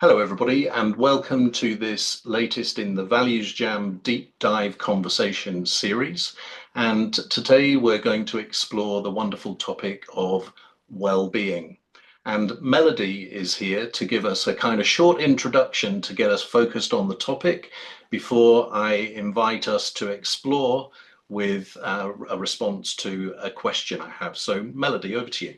Hello, everybody, and welcome to this latest in the ValuesJam Deep Dive Conversation series. And today we're going to explore the wonderful topic of well-being. And Melody is here to give us a kind of short introduction to get us focused on the topic before I invite us to explore with a response to a question I have. So, Melody, over to you.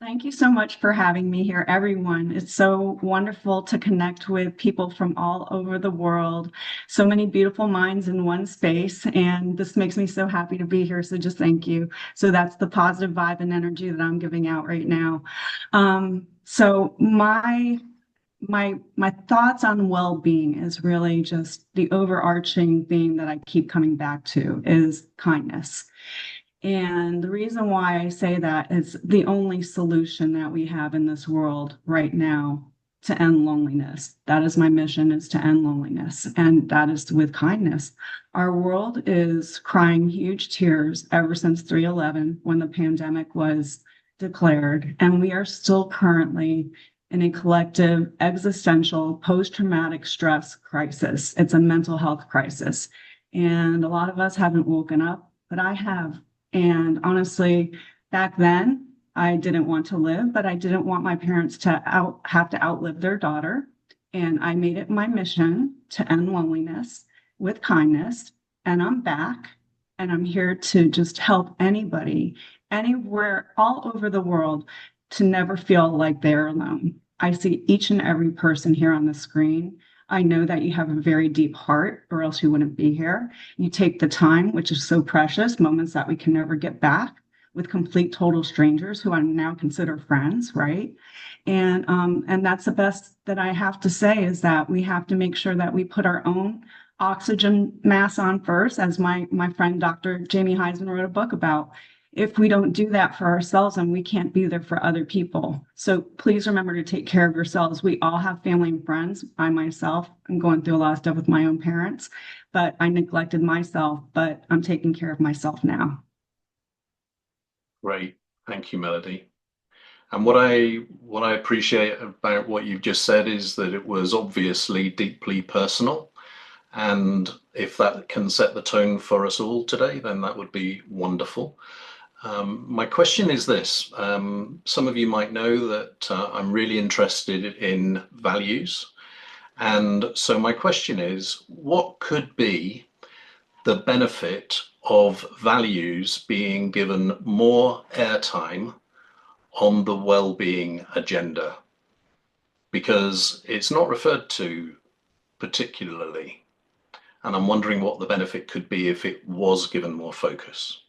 Thank you so much for having me here, everyone. It's so wonderful to connect with people from all over the world. So many beautiful minds in one space, and this makes me so happy to be here. So just thank you. So that's the positive vibe and energy that I'm giving out right now. So my thoughts on well-being is really just the overarching theme that I keep coming back to is kindness. And the reason why I say that is the only solution that we have in this world right now to end loneliness. That is my mission, is to end loneliness. And that is with kindness. Our world is crying huge tears ever since 3/11 when the pandemic was declared. And we are still currently in a collective existential post-traumatic stress crisis. It's a mental health crisis. And a lot of us haven't woken up, but I have. And honestly, back then, I didn't want to live, but I didn't want my parents to have to outlive their daughter. And I made it my mission to end loneliness with kindness. And I'm back, and I'm here to just help anybody, anywhere, all over the world, to never feel like they're alone. I see each and every person here on the screen. I know that you have a very deep heart, or else you wouldn't be here. You take the time, which is so precious, moments that we can never get back with complete total strangers who I now consider friends, right? And that's the best that I have to say is that we have to make sure that we put our own oxygen mask on first, as my friend Dr. Jamie Heisman wrote a book about. If we don't do that for ourselves, and we can't be there for other people. So please remember to take care of yourselves. We all have family and friends. I myself am going through a lot of stuff with my own parents, but I neglected myself, but I'm taking care of myself now. Great. Thank you, Melody. And what I appreciate about what you've just said is that it was obviously deeply personal. And if that can set the tone for us all today, then that would be wonderful. My question is this. Some of you might know that I'm really interested in values. And so my question is, what could be the benefit of values being given more airtime on the well-being agenda? Because it's not referred to particularly. And I'm wondering what the benefit could be if it was given more focus.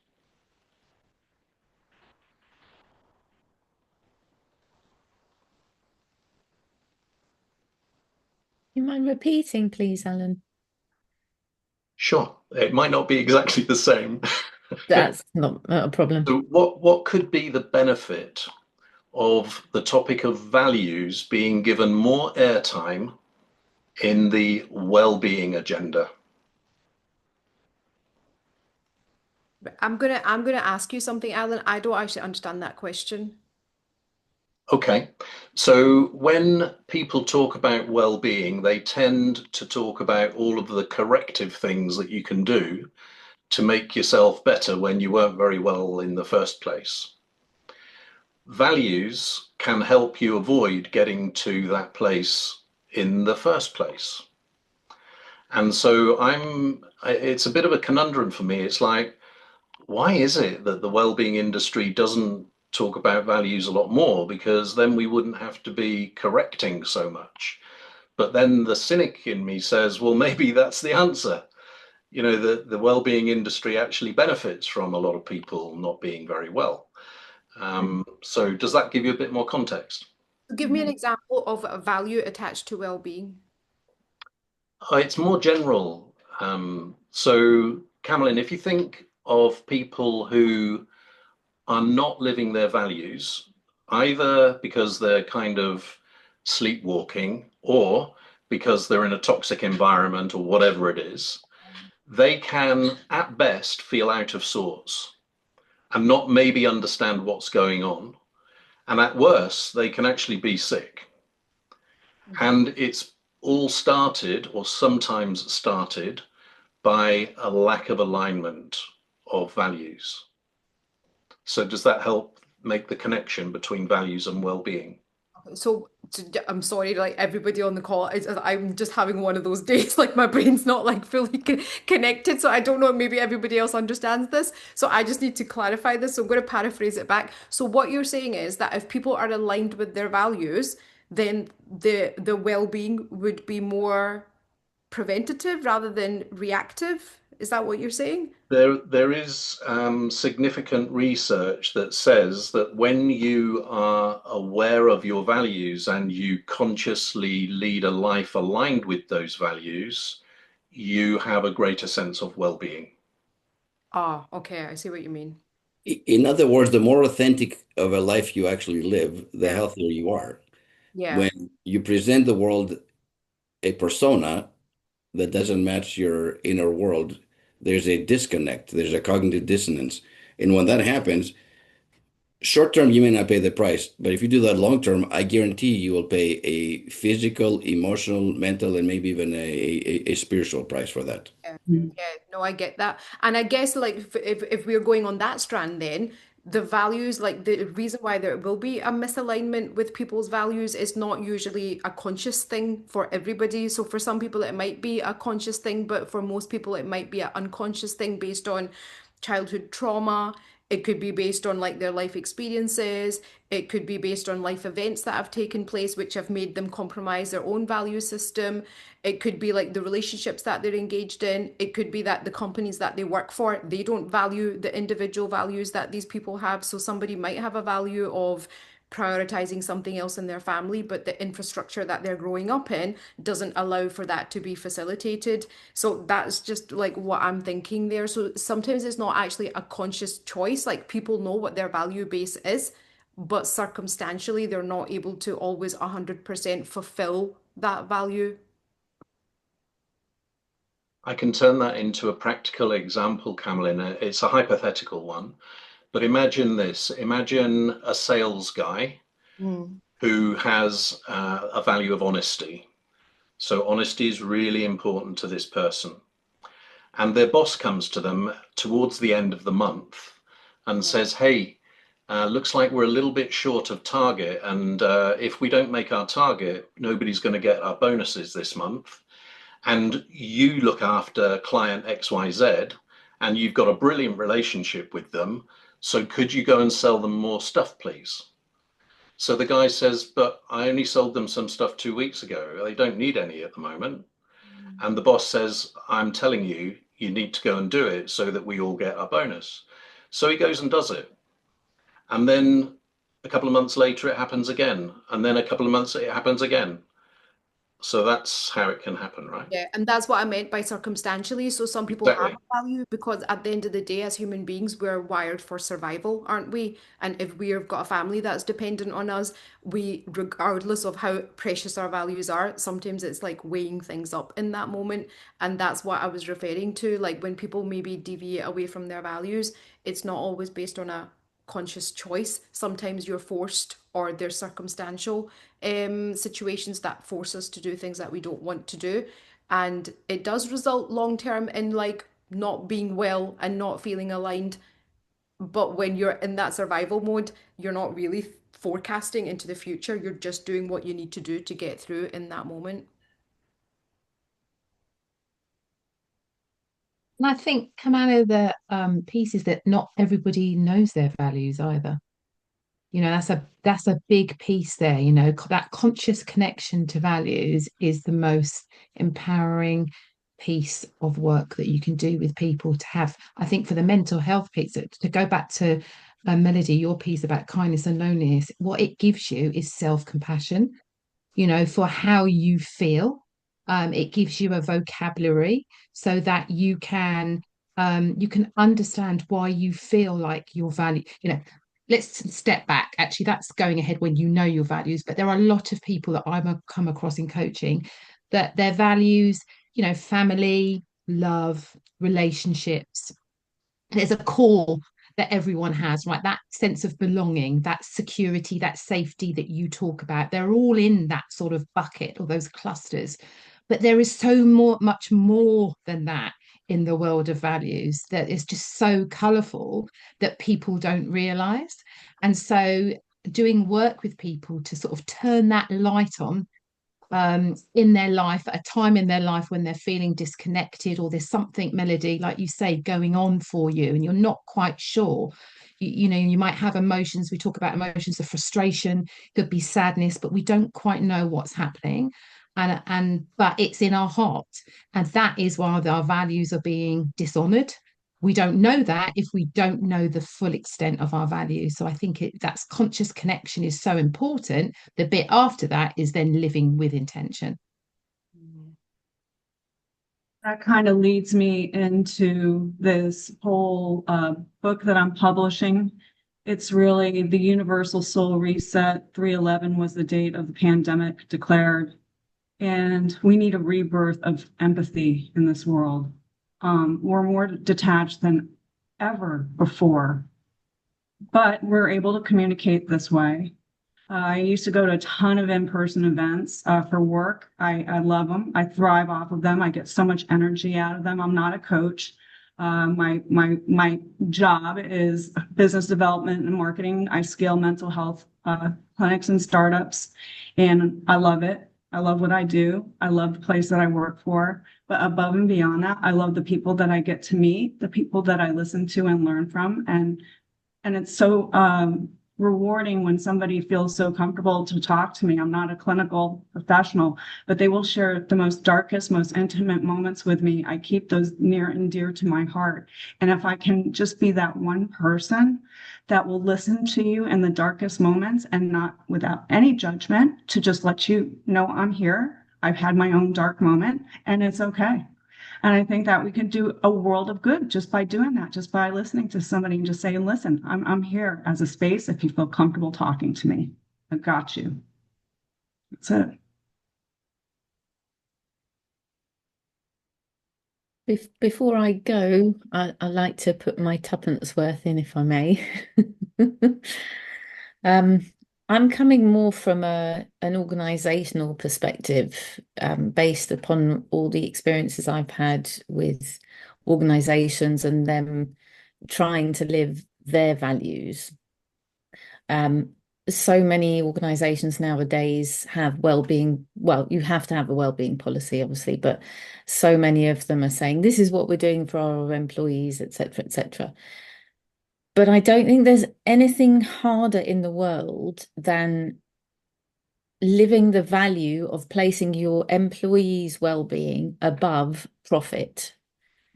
You mind repeating, please, Alan? Sure, it might not be exactly the same. That's not a problem. So what could be the benefit of the topic of values being given more airtime in the well-being agenda? I'm gonna ask you something, Alan. I don't actually understand that question. Okay, so when people talk about well-being, they tend to talk about all of the corrective things that you can do to make yourself better when you weren't very well in the first place. Values can help you avoid getting to that place in the first place. And so it's a bit of a conundrum for me. It's like, why is it that the well-being industry doesn't talk about values a lot more? Because then we wouldn't have to be correcting so much. But then the cynic in me says, well, maybe that's the answer. You know, the well-being industry actually benefits from a lot of people not being very well. So does that give you a bit more context? Give me an example of a value attached to well-being. It's more general. So, Camelin, if you think of people who are not living their values, either because they're kind of sleepwalking or because they're in a toxic environment or whatever it is, they can at best feel out of sorts and not maybe understand what's going on. And at worst, they can actually be sick. And it's all started, or sometimes started, by a lack of alignment of values. So does that help make the connection between values and well-being? So I'm sorry, like everybody on the call, I'm just having one of those days. Like my brain's not like fully connected, so I don't know. Maybe everybody else understands this. So I just need to clarify this. So I'm going to paraphrase it back. So what you're saying is that if people are aligned with their values, then the well-being would be more preventative rather than reactive. Is that what you're saying? There is significant research that says that when you are aware of your values and you consciously lead a life aligned with those values, you have a greater sense of well-being. Ah, okay, I see what you mean. In other words, the more authentic of a life you actually live, the Yeah, healthier you are. yeah, When you present the world a persona that doesn't match your inner world, there's a disconnect, there's a cognitive dissonance. And when that happens, short term, you may not pay the price, but if you do that long term, I guarantee you will pay a physical, emotional, mental, and maybe even a spiritual price for that. yeah. Mm. Yeah, no, I get that. And I guess like if we're going on that strand, then the values, like the reason why there will be a misalignment with people's values is not usually a conscious thing for everybody. So for some people it might be a conscious thing, but for most people it might be an unconscious thing based on childhood trauma. It could be based on like their life experiences. It could be based on life events that have taken place, which have made them compromise their own value system. It could be like the relationships that they're engaged in. It could be that the companies that they work for, they don't value the individual values that these people have. So somebody might have a value of prioritizing something else in their family, but the infrastructure that they're growing up in doesn't allow for that to be facilitated. So that's just like what I'm thinking there. So sometimes it's not actually a conscious choice. Like people know what their value base is, but circumstantially, they're not able to always 100% fulfill that value. I can turn that into a practical example, Camelin. It's a hypothetical one, but imagine this. Imagine a sales guy Mm. who has a value of honesty. So honesty is really important to this person. And their boss comes to them towards the end of the month and says, hey, looks like we're a little bit short of target. And if we don't make our target, nobody's going to get our bonuses this month. And you look after client XYZ and you've got a brilliant relationship with them. So could you go and sell them more stuff, please? So the guy says, but I only sold them some stuff 2 weeks ago. They don't need any at the moment. And the boss says, I'm telling you, you need to go and do it so that we all get our bonus. So he goes and does it. And then a couple of months later, it happens again. And then a couple of months, it happens again. So that's how it can happen, right? Yeah, and that's what I meant by circumstantially. So some people have Exactly. a value because at the end of the day, as human beings, we're wired for survival, aren't we? And if we've got a family that's dependent on us, we, regardless of how precious our values are, sometimes it's like weighing things up in that moment. And that's what I was referring to. Like when people maybe deviate away from their values, it's not always based on a conscious choice. Sometimes you're forced or there's circumstantial situations that force us to do things that we don't want to do. And it does result long term in like not being well and not feeling aligned. But when you're in that survival mode, you're not really forecasting into the future. You're just doing what you need to do to get through in that moment. And I think, Kamala, the piece is that not everybody knows their values either. That's a big piece there. That conscious connection to values is the most empowering piece of work that you can do with people to have. I think for the mental health piece, to go back to Melody, your piece about kindness and loneliness, what it gives you is self-compassion, for how you feel. It gives you a vocabulary so that you can understand why you feel like your value. Let's step back. Actually, that's going ahead when you know your values. But there are a lot of people that I've come across in coaching that their values, family, love, relationships, there's a core that everyone has, right? That sense of belonging, that security, that safety that you talk about, they're all in that sort of bucket or those clusters. But there is so much more than that in the world of values that is just so colourful that people don't realise. And so doing work with people to sort of turn that light on in their life at a time in their life when they're feeling disconnected, or there's something, Melody, like you say, going on for you and you're not quite sure. You know, you might have emotions. We talk about emotions of frustration, could be sadness, but we don't quite know what's happening. And but it's in our heart. And that is why our values are being dishonored. We don't know that if we don't know the full extent of our values. So I think that's conscious connection is so important. The bit after that is then living with intention. That kind of leads me into this whole book that I'm publishing. It's really the Universal Soul Reset. 3/11 was the date of the pandemic declared. And we need a rebirth of empathy in this world. We're more detached than ever before, but we're able to communicate this way. I used to go to a ton of in-person events for work. I love them. I thrive off of them. I get so much energy out of them. I'm not a coach. My job is business development and marketing. I scale mental health clinics and startups, and I love it. I love what I do. I love the place that I work for. But above and beyond that, I love the people that I get to meet, the people that I listen to and learn from. And it's so rewarding when somebody feels so comfortable to talk to me. I'm not a clinical professional, but they will share the most darkest, most intimate moments with me. I keep those near and dear to my heart. And if I can just be that one person that will listen to you in the darkest moments and not without any judgment, to just let you know I'm here. I've had my own dark moment and it's okay. And I think that we can do a world of good just by doing that, just by listening to somebody and just saying, listen, I'm here as a space if you feel comfortable talking to me. I've got you. That's it. Before I go, I like to put my tuppence worth in, if I may. I'm coming more from an organizational perspective, based upon all the experiences I've had with organizations and them trying to live their values. So many organizations nowadays have well-being. Well, you have to have a well-being policy, obviously, but so many of them are saying this is what we're doing for our employees, etc., etc. But I don't think there's anything harder in the world than living the value of placing your employees' well-being above profit.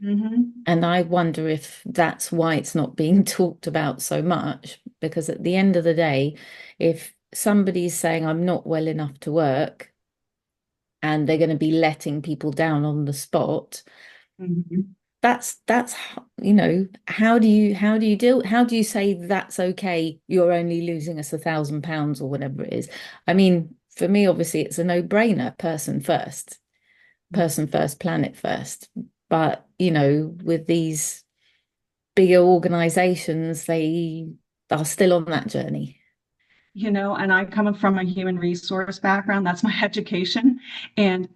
And I wonder if that's why it's not being talked about so much, because at the end of the day, if somebody's saying I'm not well enough to work and they're going to be letting people down on the spot, that's you know, how do you say that's okay, you're only losing us £1,000 or whatever it is? I mean, for me, obviously it's a no-brainer, person first, planet first. But, you know, with these bigger organizations, they are still on that journey. You know, and I come from a human resource background. That's my education. And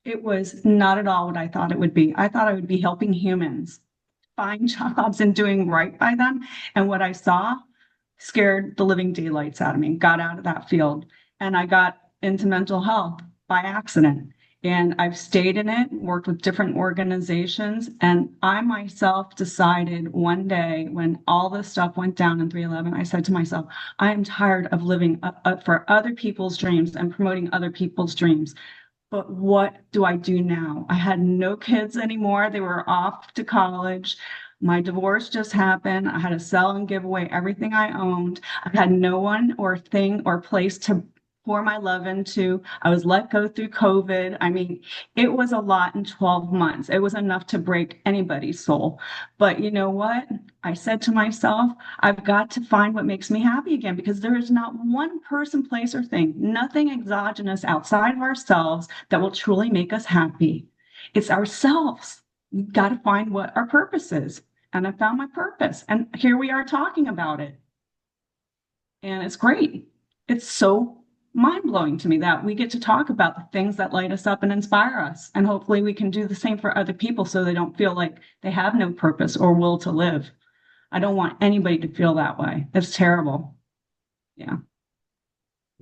it was not at all what I thought it would be. I thought I would be helping humans find jobs and doing right by them. And what I saw scared the living daylights out of me, got out of that field. And I got into mental health by accident. And I've stayed in it, worked with different organizations. And I myself decided one day when all this stuff went down in 3/11, I said to myself, I am tired of living for other people's dreams and promoting other people's dreams. But what do I do now? I had no kids anymore. They were off to college. My divorce just happened. I had to sell and give away everything I owned. I had no one or thing or place to pour my love into. I was let go through COVID. I mean, it was a lot in 12 months. It was enough to break anybody's soul. But you know what? I said to myself, I've got to find what makes me happy again, because there is not one person, place, or thing, nothing exogenous outside of ourselves that will truly make us happy. It's ourselves. We've got to find what our purpose is. and I found my purpose. And here we are talking about it. And it's great. It's so mind-blowing to me that we get to talk about the things that light us up and inspire us. And hopefully we can do the same for other people so they don't feel like they have no purpose or will to live. I don't want anybody to feel that way. It's terrible. Yeah.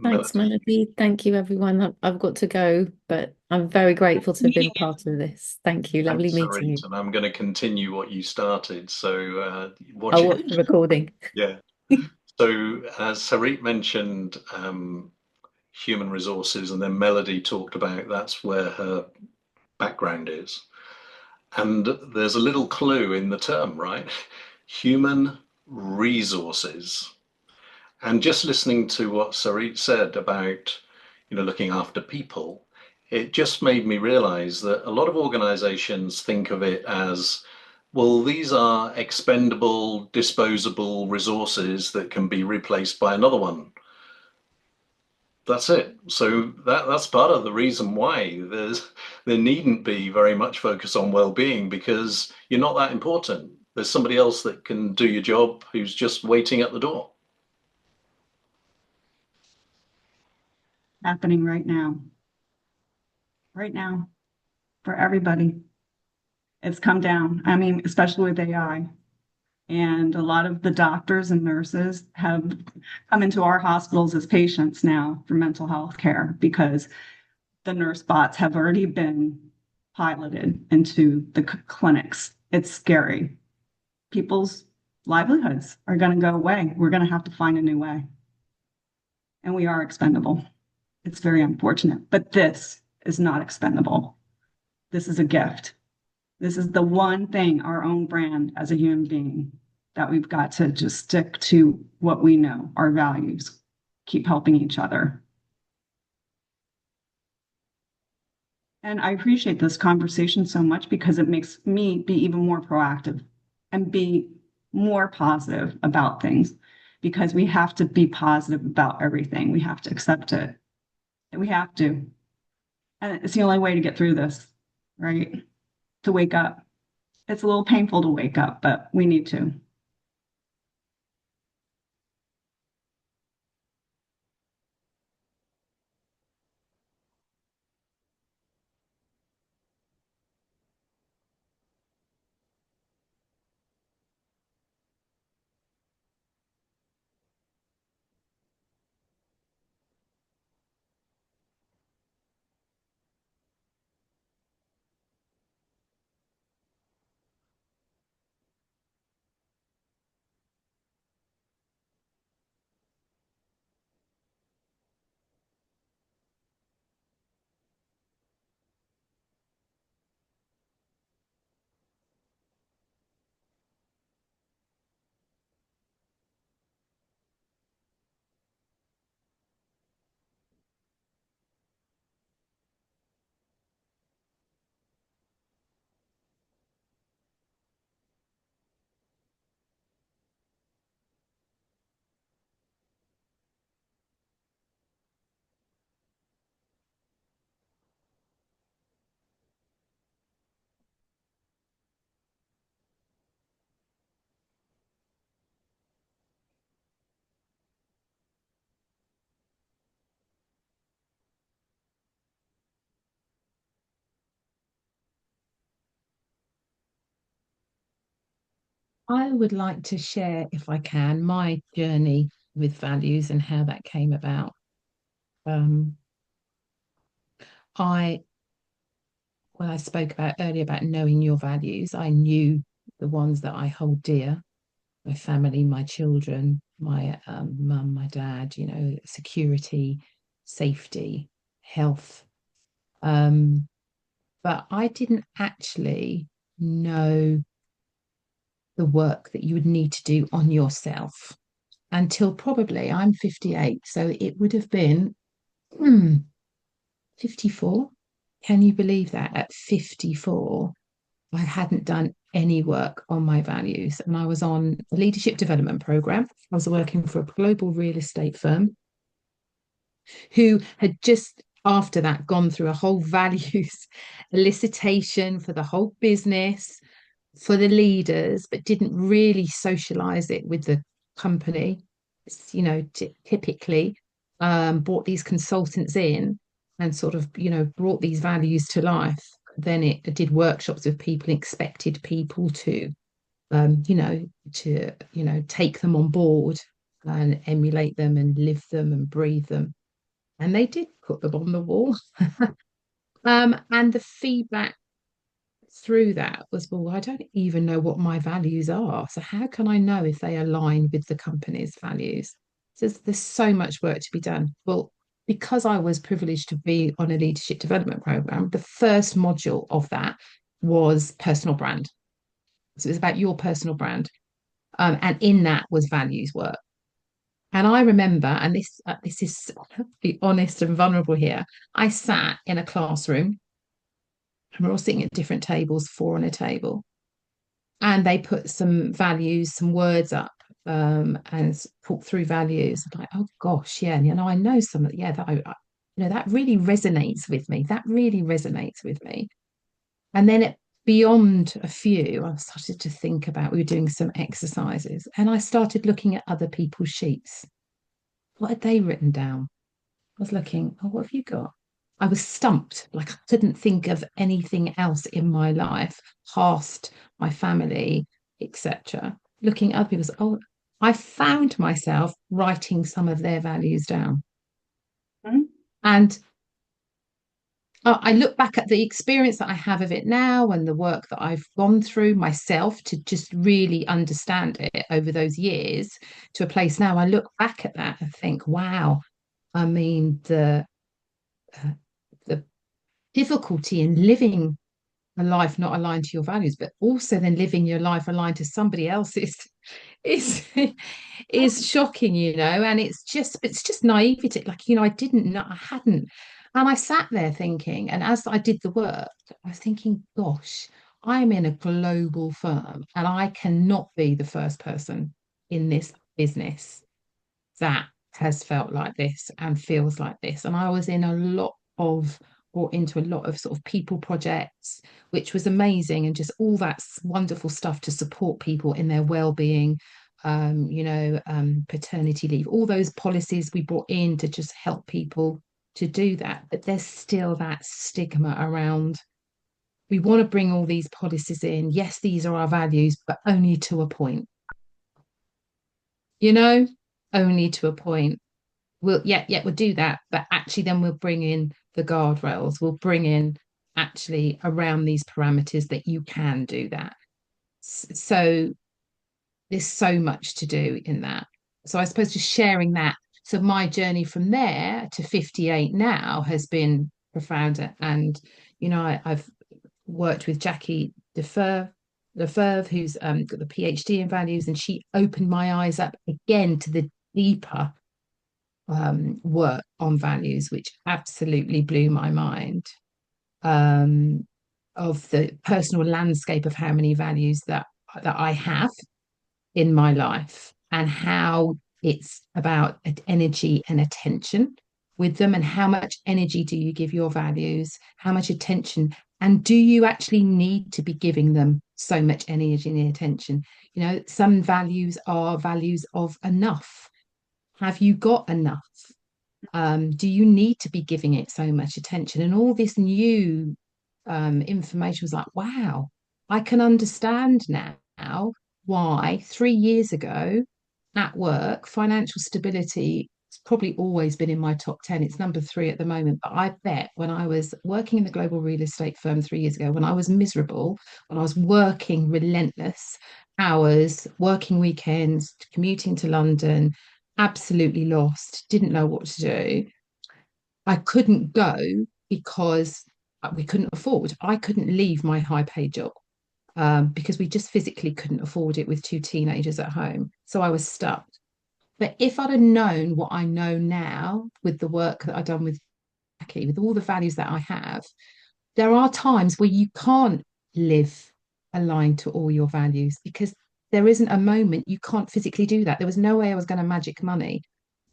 Thanks, Melody. Thank you, everyone. I've got to go, but I'm very grateful to have been part of this. Thank you. Lovely Thanks, meeting you. Sarit, and I'm going to continue what you started. So I'll watch the recording. Yeah. So as Sarit mentioned, human resources, and then Melody talked about that's where her background is. And there's a little clue in the term, right? Human resources. And just listening to what Sarit said about, looking after people, it just made me realize that a lot of organizations think of it as, well, these are expendable, disposable resources that can be replaced by another one. That's it. So that's part of the reason why there needn't be very much focus on well-being, because you're not that important. There's somebody else that can do your job who's just waiting at the door. Happening right now for everybody. It's come down. I mean, especially with AI. And a lot of the doctors and nurses have come into our hospitals as patients now for mental health care because the nurse bots have already been piloted into the clinics. It's scary. People's livelihoods are going to go away. We're going to have to find a new way. And we are expendable. It's very unfortunate, but this is not expendable. This is a gift. This is the one thing, our own brand as a human being, that we've got to just stick to what we know, our values, keep helping each other. And I appreciate this conversation so much because it makes me be even more proactive and be more positive about things, because we have to be positive about everything. We have to accept it. We have to. And it's the only way to get through this, right? To wake up. It's a little painful to wake up, but we need to. I would like to share, if I can, my journey with values and how that came about. Um, I, when I spoke about earlier about knowing your values, I knew the ones that I hold dear: my family, my children, my mum, my dad, security, safety, health. But I didn't actually know the work that you would need to do on yourself until probably I'm 58. So it would have been 54. Can you believe that at 54, I hadn't done any work on my values? And I was on a leadership development program. I was working for a global real estate firm who had just after that gone through a whole values elicitation for the whole business. for the leaders, but didn't really socialize it with the company. You know, typically brought these consultants in and sort of, you know, brought these values to life. Then it did workshops with people, expected people to, you know, take them on board and emulate them and live them and breathe them. And they did put them on the wall. And the feedback through that was, well, I don't even know what my values are. So how can I know if they align with the company's values? So there's so much work to be done. Well, because I was privileged to be on a leadership development program, the first module of that was personal brand. So it was about your personal brand. And in that was values work. And I remember, and this is be honest and vulnerable here. I sat in a classroom, and we're all sitting at different tables, four on a table, and they put some values, some words up, and talk through values. I'm like, oh gosh, yeah, and, you know, I know some, yeah, that you know, that really resonates with me. That really resonates with me. And then beyond a few, I started to think about, we were doing some exercises, and I started looking at other people's sheets. What had they written down? I was looking, oh, what have you got? I was stumped, like I couldn't think of anything else in my life past my family, etc. Looking at other people's, oh, I found myself writing some of their values down. Mhm. And I look back at the experience that I have of it now and the work that I've gone through myself to just really understand it over those years to a place now. I look back at that and think, wow, I mean, the difficulty in living a life not aligned to your values, but also then living your life aligned to somebody else's is is shocking, you know. And it's just naivety. Like, you know, I didn't know, I hadn't. And I sat there thinking, and as I did the work, I was thinking, gosh, I'm in a global firm and I cannot be the first person in this business that has felt like this and feels like this. And I was in a lot of, brought into a lot of sort of people projects, which was amazing, and just all that wonderful stuff to support people in their well-being, paternity leave, all those policies we brought in to just help people to do that. But there's still that stigma around. We want to bring all these policies in. Yes, these are our values, but only to a point. You know, only to a point. We'll do that, but actually then we'll bring in the guardrails. We'll bring in actually around these parameters that you can do that. So there's so much to do in that. So I suppose just sharing that. So my journey from there to 58 now has been profound. And, you know, I've worked with Jackie Lefevre, who's got the PhD in values, and she opened my eyes up again to the deeper work on values, which absolutely blew my mind, of the personal landscape of how many values that I have in my life, and how it's about energy and attention with them, and how much energy do you give your values, how much attention, and do you actually need to be giving them so much energy and attention? You know, some values are values of enough. Have you got enough? Do you need to be giving it so much attention? And all this new information was like, wow, I can understand now why 3 years ago at work, financial stability has probably always been in my top 10. It's number 3 at the moment. But I bet when I was working in the global real estate firm 3 years ago, when I was miserable, when I was working relentless hours, working weekends, commuting to London, absolutely lost, didn't know what to do, I couldn't go because we couldn't afford. I couldn't leave my high paid job because we just physically couldn't afford it with 2 teenagers at home. So I was stuck. But if I'd have known what I know now with the work that I've done with Jackie, with all the values that I have, there are times where you can't live aligned to all your values because there isn't a moment you can't physically do that. There was no way I was going to magic money.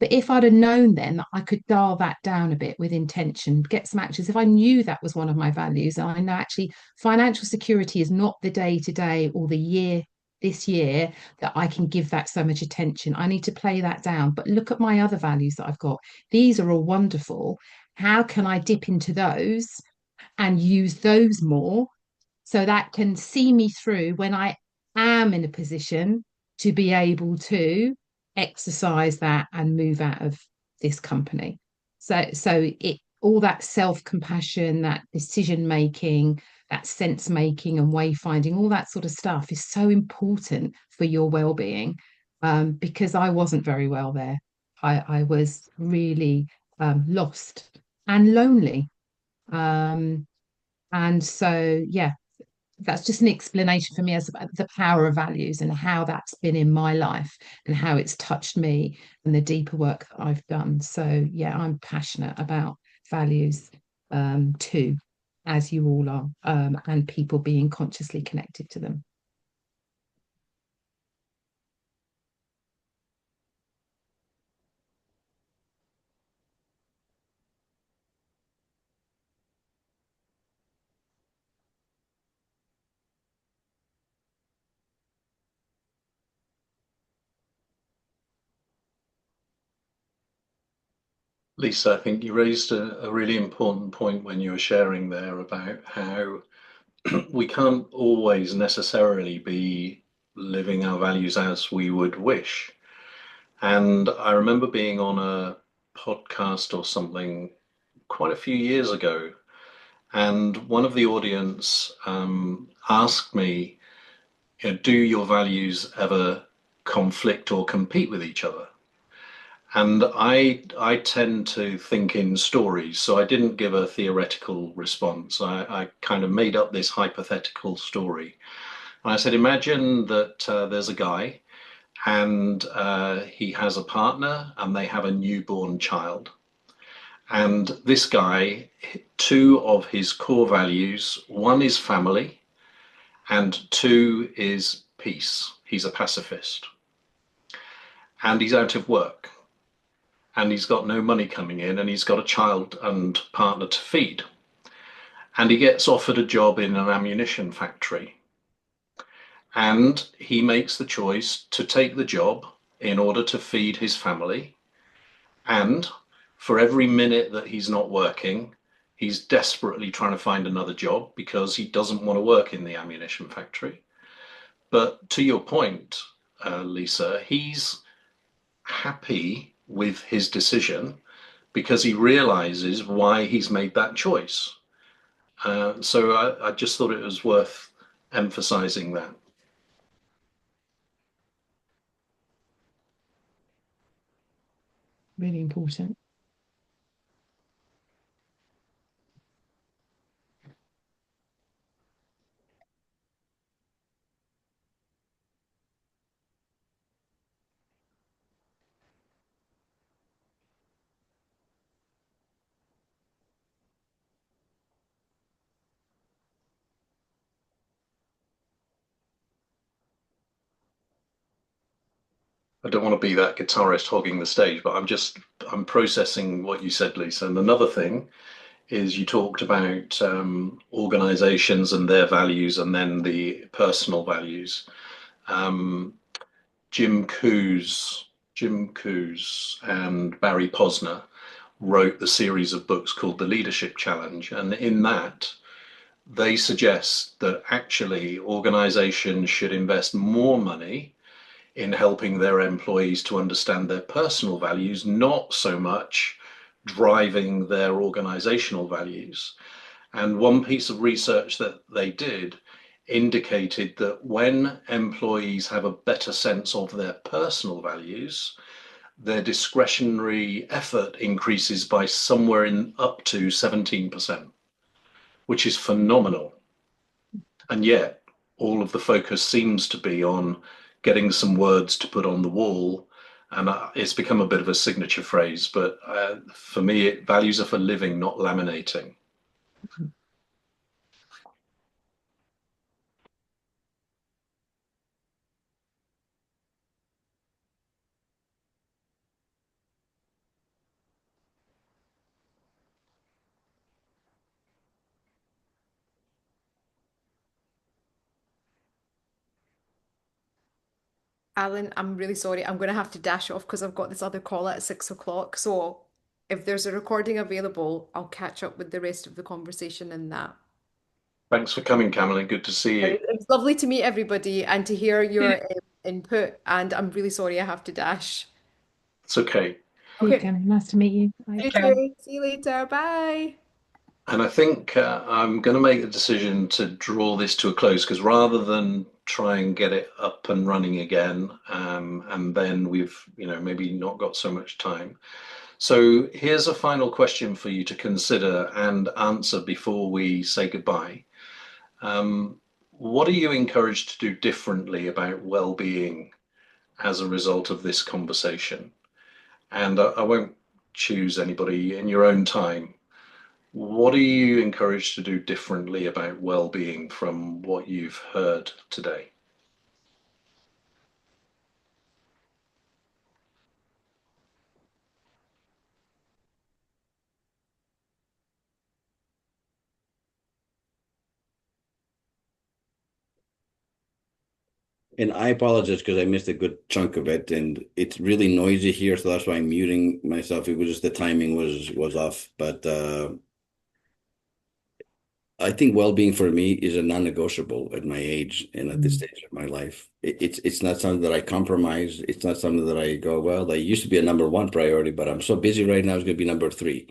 But if I'd have known then that I could dial that down a bit with intention, get some actions, if I knew that was one of my values, and I know actually financial security is not the day to day or the year, this year, that I can give that so much attention. I need to play that down. But look at my other values that I've got. These are all wonderful. How can I dip into those and use those more so that can see me through when I am in a position to be able to exercise that and move out of this company. So it all that self-compassion, that decision making, that sense making and wayfinding, all that sort of stuff is so important for your well-being. Because I wasn't very well there. I was really lost and lonely. Um, and so, yeah, that's just an explanation for me as about the power of values and how that's been in my life and how it's touched me and the deeper work that I've done. So yeah, I'm passionate about values too, as you all are, and people being consciously connected to them. Lisa, I think you raised a really important point when you were sharing there about how we can't always necessarily be living our values as we would wish. And I remember being on a podcast or something quite a few years ago, and one of the audience asked me, do your values ever conflict or compete with each other? And I tend to think in stories, so I didn't give a theoretical response. I kind of made up this hypothetical story. And I said, imagine that there's a guy and he has a partner and they have a newborn child. And this guy, two of his core values, one is family and two is peace. He's a pacifist. And he's out of work and he's got no money coming in and he's got a child and partner to feed. And he gets offered a job in an ammunition factory. And he makes the choice to take the job in order to feed his family. And for every minute that he's not working, he's desperately trying to find another job because he doesn't want to work in the ammunition factory. But to your point, Lisa, he's happy with his decision because he realizes why he's made that choice. So I just thought it was worth emphasizing that. Really important. I don't want to be that guitarist hogging the stage, but I'm processing what you said, Lisa. And another thing is you talked about organizations and their values and then the personal values. Um, Jim Coos, Jim Coos and Barry Posner wrote the series of books called The Leadership Challenge. And in that, they suggest that actually organizations should invest more money in helping their employees to understand their personal values, not so much driving their organizational values. And one piece of research that they did indicated that when employees have a better sense of their personal values, their discretionary effort increases by somewhere in up to 17%, which is phenomenal. And yet, all of the focus seems to be on getting some words to put on the wall. And it's become a bit of a signature phrase, but for me, values are for living, not laminating. Alan, I'm really sorry. I'm going to have to dash off because I've got this other call at 6 o'clock. So if there's a recording available, I'll catch up with the rest of the conversation in that. Thanks for coming, Cameron. Good to see you. It was lovely to meet everybody and to hear your input. And I'm really sorry I have to dash. It's okay. See you, Okay, Ken. Nice to meet you. Bye. you too. See you later. Bye. And I think I'm going to make the decision to draw this to a close because rather than try and get it up and running again, and then we've, maybe not got so much time. So here's a final question for you to consider and answer before we say goodbye. What are you encouraged to do differently about well-being as a result of this conversation? And I won't choose anybody in your own time. What are you encouraged to do differently about well-being from what you've heard today? And I apologize because I missed a good chunk of it, and it's really noisy here, so that's why I'm muting myself. It was just the timing was off, but I think well-being for me is a non-negotiable at my age and at this stage of my life. It's not something that I compromise. It's not something that I go, well, that used to be a number one priority, but I'm so busy right now, it's going to be number three.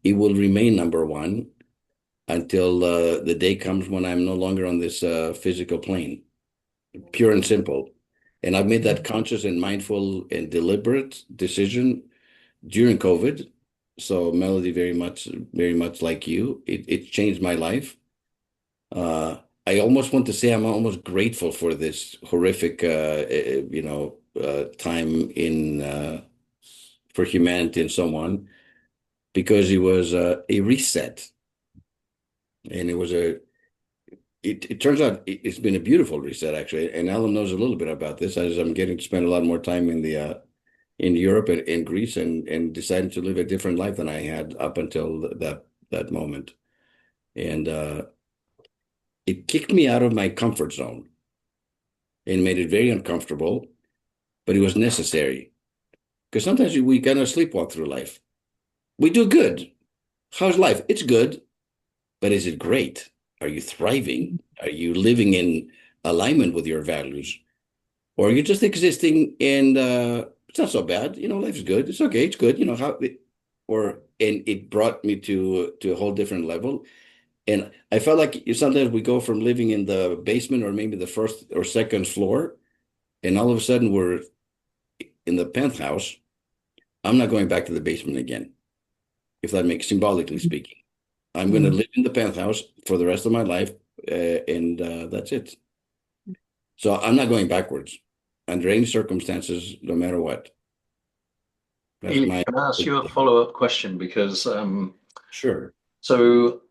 It will remain number one until the day comes when I'm no longer on this physical plane, pure and simple. And I've made that conscious and mindful and deliberate decision during COVID. So Melody, very much like you, it changed my life. I almost want to say I'm almost grateful for this horrific, time in for humanity and so on, because it was a reset, and it turns out it's been a beautiful reset actually. And Alan knows a little bit about this as I'm getting to spend a lot more time in the in Europe and in Greece and decided to live a different life than I had up until that moment. And it kicked me out of my comfort zone and made it very uncomfortable, but it was necessary. Because sometimes we kind of sleepwalk through life. We do good. How's life? It's good, but is it great? Are you thriving? Are you living in alignment with your values? Or are you just existing and it's not so bad? Life is good. It's okay. It's good. And it brought me to a whole different level. And I felt like sometimes we go from living in the basement or maybe the first or second floor, and all of a sudden we're in the penthouse. I'm not going back to the basement again, if that makes symbolically speaking. I'm going to live in the penthouse for the rest of my life, and that's it. So I'm not going backwards under any circumstances, no matter what. That's Can my I ask you a follow-up question? Because sure. so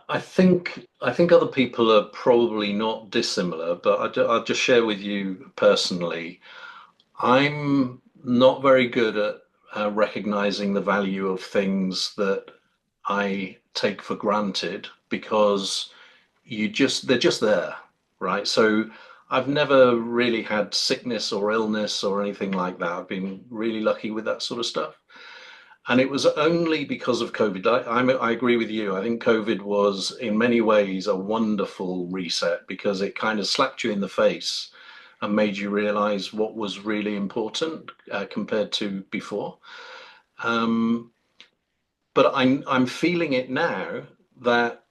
I think other people are probably not dissimilar, but I'll just share with you personally. I'm not very good at recognizing the value of things that I take for granted because they're just there, right? So I've never really had sickness or illness or anything like that. I've been really lucky with that sort of stuff. And it was only because of COVID. I agree with you. I think COVID was in many ways a wonderful reset because it kind of slapped you in the face and made you realize what was really important compared to before. Um, but I'm feeling it now that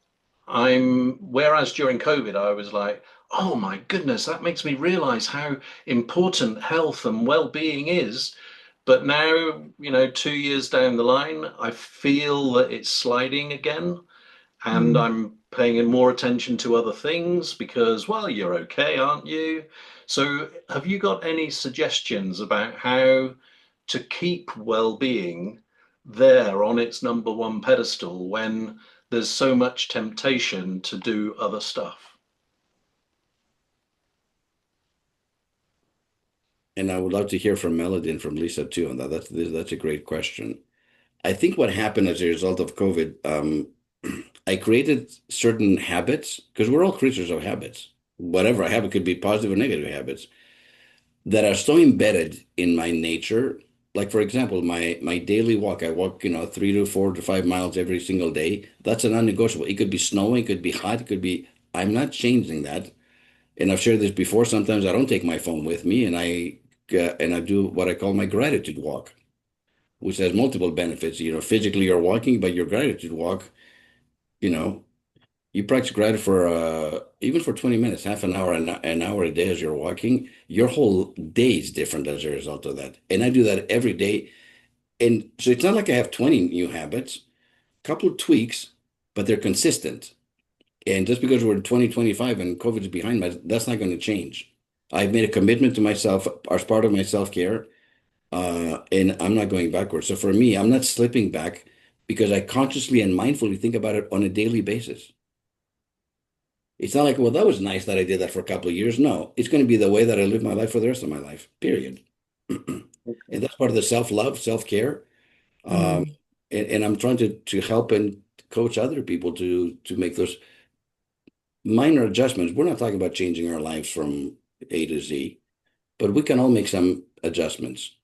whereas during COVID, I was like, oh my goodness, that makes me realize how important health and well-being is. But now, 2 years down the line, I feel that it's sliding again, and I'm paying more attention to other things because, well, you're okay, aren't you? So, have you got any suggestions about how to keep well-being there on its number one pedestal when there's so much temptation to do other stuff? And I would love to hear from Melody and from Lisa too on that. That's a great question. I think what happened as a result of COVID, I created certain habits because we're all creatures of habits. Whatever a habit could be positive or negative habits. that are so embedded in my nature. Like for example, my daily walk, I walk, 3 to 4 to 5 miles every single day. That's a non-negotiable. It could be snowing, it could be hot, it could be, I'm not changing that. And I've shared this before. Sometimes I don't take my phone with me, and I do what I call my gratitude walk, which has multiple benefits. Physically you're walking, but your gratitude walk, you know, you practice gratitude for even for 20 minutes, half an hour, an hour a day as you're walking, your whole day is different as a result of that. And I do that every day. And so it's not like I have 20 new habits, couple of tweaks, but they're consistent. And just because we're in 2025 and COVID is behind us, that's not going to change. I've made a commitment to myself as part of my self-care, and I'm not going backwards. So for me, I'm not slipping back because I consciously and mindfully think about it on a daily basis. It's not like, well, that was nice that I did that for a couple of years. No, it's going to be the way that I live my life for the rest of my life, period. And that's part of the self-love, self-care. Um, Mm. and I'm trying to help and coach other people to make those minor adjustments. We're not talking about changing our lives from A to Z, but we can all make some adjustments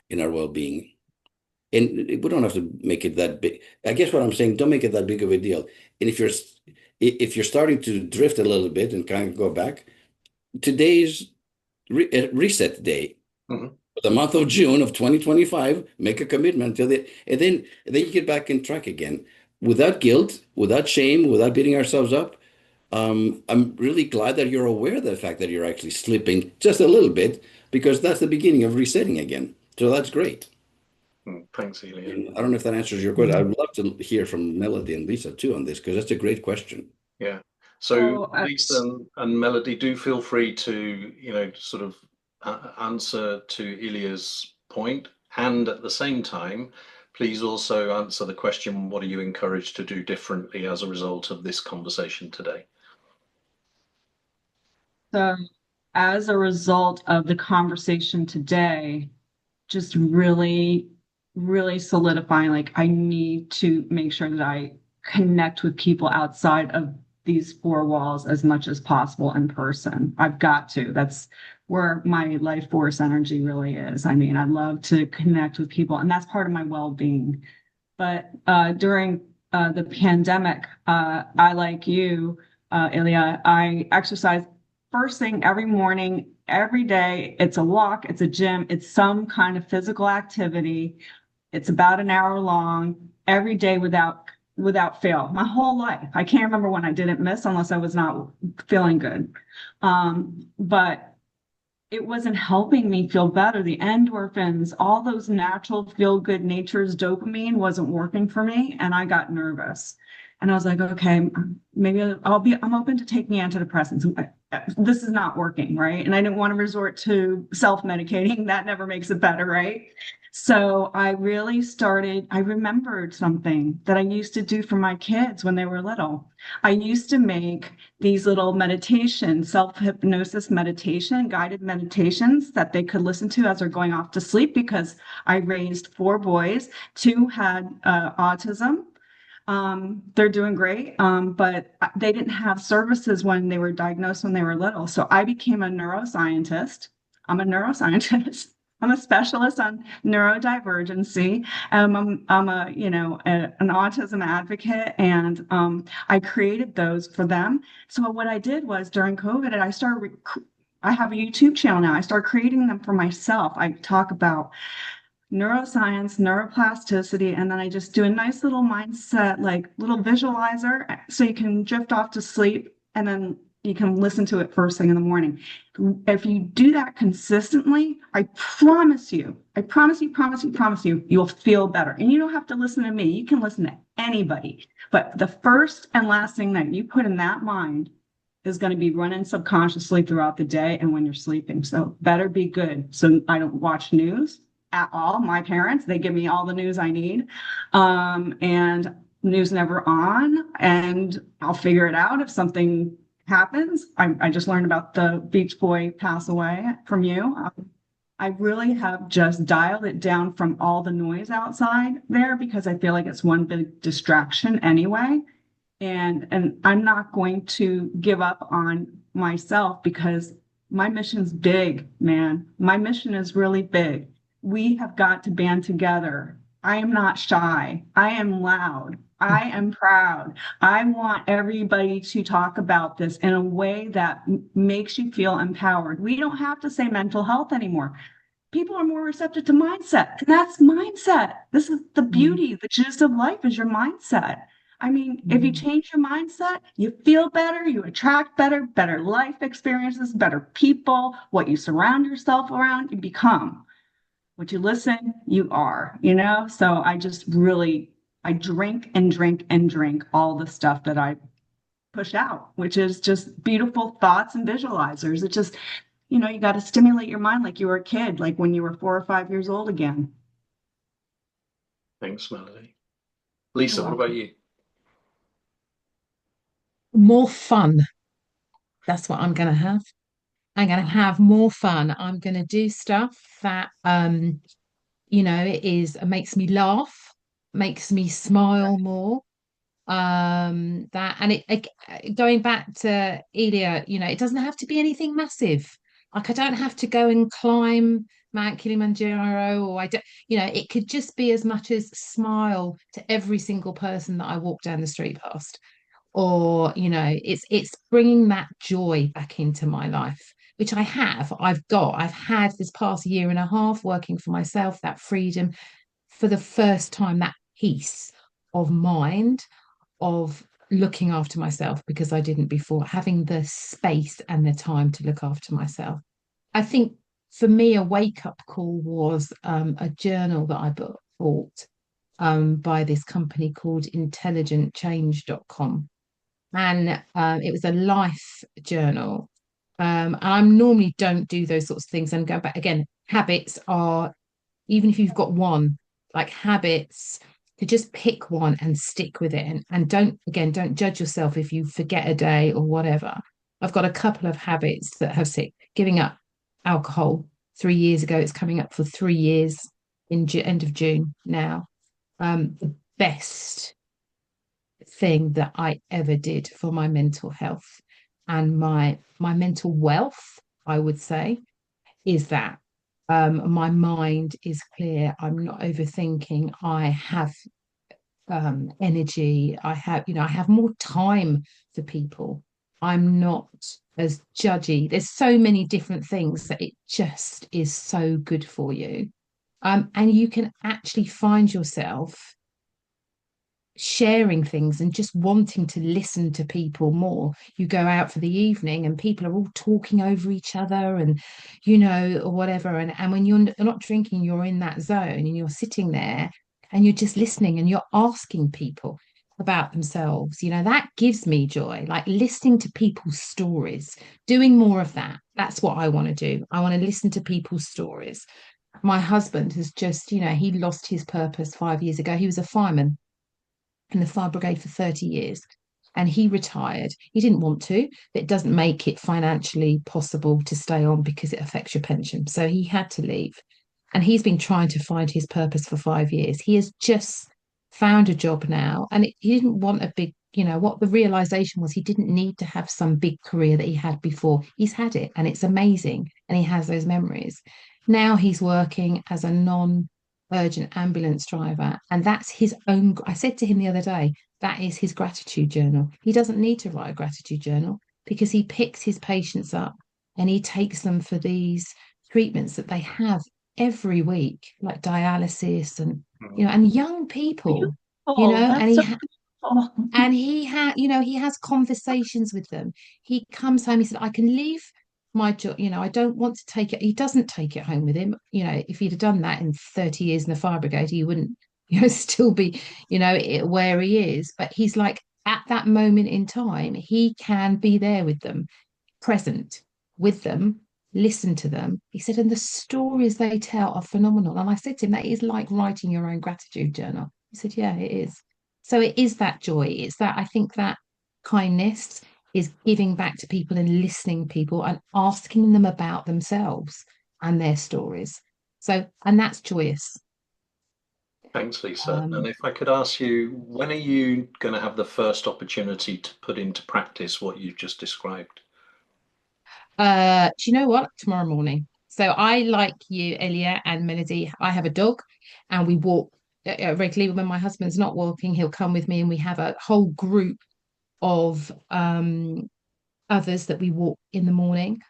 in our well-being. And we don't have to make it that big. I guess what I'm saying, don't make it that big of a deal. And if you're starting to drift a little bit and kind of go back, today's reset day. Mhm. For the month of June of 2025, make a commitment till and then you get back in track again without guilt, without shame, without beating ourselves up. I'm really glad that you're aware of the fact that you're actually slipping just a little bit because that's the beginning of resetting again. So that's great. Thanks, Elia. And I don't know if that answers your question. I'd love to hear from Melody and Lisa too on this because that's a great question. Yeah. So So, Lisa and Melody, do feel free to, sort of answer to Ilia's point, and at the same time, please also answer the question, what are you encouraged to do differently as a result of this conversation today? so as a result of the conversation today, just really, really solidifying, like I need to make sure that I connect with people outside of these four walls as much as possible in person. I've got to. That's where my life force energy really is. I mean, I love to connect with people, and that's part of my well-being. But during the pandemic, I, like you, Ilya, I exercise first thing every morning, every day. It's a walk, it's a gym, it's some kind of physical activity. It's about an hour long every day without fail. My whole life. I can't remember when I didn't miss unless I was not feeling good. But it wasn't helping me feel better. The endorphins, all those natural feel good nature's dopamine wasn't working for me. And I got nervous. And I was like, okay, maybe I'm open to taking antidepressants. This is not working, right? And I didn't want to resort to self-medicating. That never makes it better, right? So I remembered something that I used to do for my kids when they were little. I used to make these little meditations, self-hypnosis meditation, guided meditations that they could listen to as they're going off to sleep because I raised four boys. Two had autism. They're doing great, but they didn't have services when they were diagnosed when they were little. So I became a neuroscientist. I'm a neuroscientist. I'm a specialist on neurodivergency. I'm an autism advocate, and I created those for them. So what I did was during COVID, I have a YouTube channel now. I started creating them for myself. I talk about neuroscience, neuroplasticity, and then I just do a nice little mindset, like little visualizer, so you can drift off to sleep and then you can listen to it first thing in the morning. If you do that consistently, I promise you, promise you, you'll feel better. And you don't have to listen to me. You can listen to anybody. But the first and last thing that you put in that mind is going to be running subconsciously throughout the day and when you're sleeping. So better be good. So I don't watch news at all. My parents, they give me all the news I need. And news never on. And I'll figure it out if something happens. I just learned about the Beach Boy pass away from you. I really have just dialed it down from all the noise outside there because I feel like it's one big distraction anyway. And I'm not going to give up on myself because My mission's big, man. My mission is really big. We have got to band together. I am not shy. I am loud. I am proud. I want everybody to talk about this in a way that makes you feel empowered. We don't have to say mental health anymore. People are more receptive to mindset, and that's mindset. This is the Mm, beauty, the juice of life is your mindset. I mean, if you mm. change your mindset, you feel better, you attract better, better life experiences, better people, what you surround yourself around, you become. What you listen, you are, you know? So I just really, I drink and drink and drink all the stuff that I push out, which is just beautiful thoughts and visualizers. It just, you got to stimulate your mind like you were a kid, like when you were 4 or 5 years old again. Thanks, Melody. You're Lisa, what about welcome. you? More fun. That's what I'm going to have. I'm going to have more fun. I'm going to do stuff that it is makes me laugh, makes me smile more. That and going back to Elia, it doesn't have to be anything massive. Like I don't have to go and climb Mount Kilimanjaro, or I don't, it could just be as much as smile to every single person that I walk down the street past, or it's bringing that joy back into my life, which I've had this past year and a half working for myself, that freedom for the first time, that peace of mind, of looking after myself, because I didn't before, having the space and the time to look after myself. I think for me, a wake up call was a journal that I bought by this company called intelligentchange.com. And it was a life journal. I normally don't do those sorts of things and go back again. Habits are, even if you've got one, like habits, to just pick one and stick with it, and don't judge yourself if you forget a day or whatever. I've got a couple of habits that have sick giving up alcohol 3 years ago. It's coming up for 3 years in end of June now. The best thing that I ever did for my mental health and my mental wealth, I would say, is that my mind is clear. I'm not overthinking. I have energy. I have more time for people. I'm not as judgy. There's so many different things that it just is so good for you. And you can actually find yourself sharing things and just wanting to listen to people more. You go out for the evening and people are all talking over each other, and or whatever. And when you're not drinking, you're in that zone and you're sitting there and you're just listening and you're asking people about themselves. That gives me joy, like listening to people's stories, doing more of that. That's what I want to do. I want to listen to people's stories. My husband has just, he lost his purpose 5 years ago. He was a fireman in the fire brigade for 30 years, and he retired. He didn't want to, but it doesn't make it financially possible to stay on because it affects your pension. So he had to leave. And he's been trying to find his purpose for 5 years. He has just found a job now, and he didn't want a big, what the realization was, he didn't need to have some big career that he had before. He's had it, and it's amazing. And he has those memories. Now he's working as a urgent ambulance driver. And that's his own. I said to him the other day, that is his gratitude journal. He doesn't need to write a gratitude journal because he picks his patients up and he takes them for these treatments that they have every week, like dialysis and, Mm. and young people, Beautiful. and That's so beautiful. he has conversations with them. He comes home, he said, I can leave my job, I don't want to take it. He doesn't take it home with him. If he'd have done that in 30 years in the fire brigade, he wouldn't, still be, where he is. But he's like, at that moment in time, he can be there with them, present with them, listen to them. He said, and the stories they tell are phenomenal. And I said to him, that is like writing your own gratitude journal. He said, yeah, it is. So it is that joy. It's that, I think, that kindness is giving back to people and listening to people and asking them about themselves and their stories. So, and that's joyous. Thanks, Lisa. And Um, if I could ask you, when are you going to have the first opportunity to put into practice what you've just described? Do you know what? Tomorrow morning. So I, like you, Elia and Melody, I have a dog and we walk regularly. When my husband's not walking, he'll come with me and we have a whole group of others that we walk in the morning.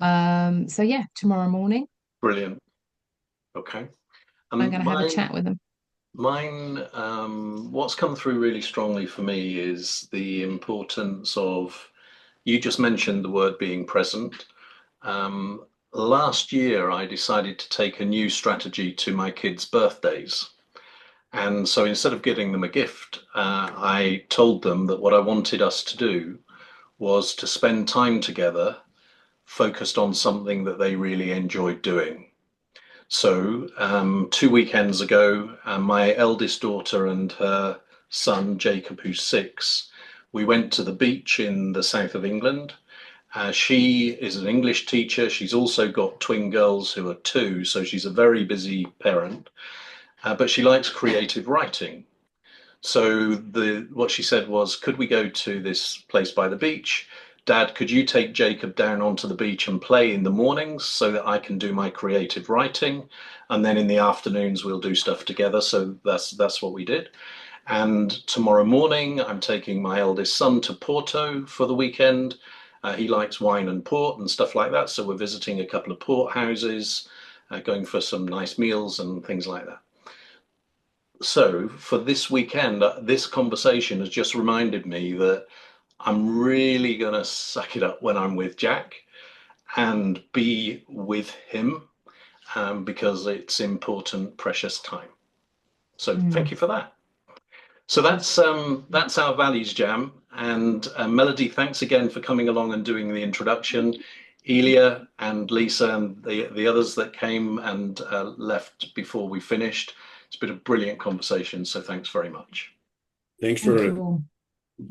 So yeah, tomorrow morning Brilliant. Okay. I'm going to have a Mine, chat with them. what's come through really strongly for me is the importance of, you just mentioned the word being present. Um, Last year, I decided to take a new strategy to my kids' birthdays. And so instead of getting them a gift, I told them that what I wanted us to do was to spend time together focused on something that they really enjoyed doing. So, 2 weekends ago, my eldest daughter and her son, Jacob, who's 6, we went to the beach in the south of England. She is an English teacher. She's also got twin girls who are 2, so she's a very busy parent, but she likes creative writing. So what she said was, could we go to this place by the beach? Dad, could you take Jacob down onto the beach and play in the mornings so that I can do my creative writing? And then in the afternoons we'll do stuff together. So that's what we did. And tomorrow morning I'm taking my eldest son to Porto for the weekend. He likes wine and port and stuff like that. So we're visiting a couple of port houses, going for some nice meals and things like that. So for this weekend, this conversation has just reminded me that I'm really going to suck it up when I'm with Jack and be with him, because it's important, precious time. So thank Mm. you for that. So that's our values jam. And Melody, thanks again for coming along and doing the introduction. Elia and Lisa and the others that came and left before we finished. It's been a brilliant conversation. So thanks very much. Thanks Thank for you all.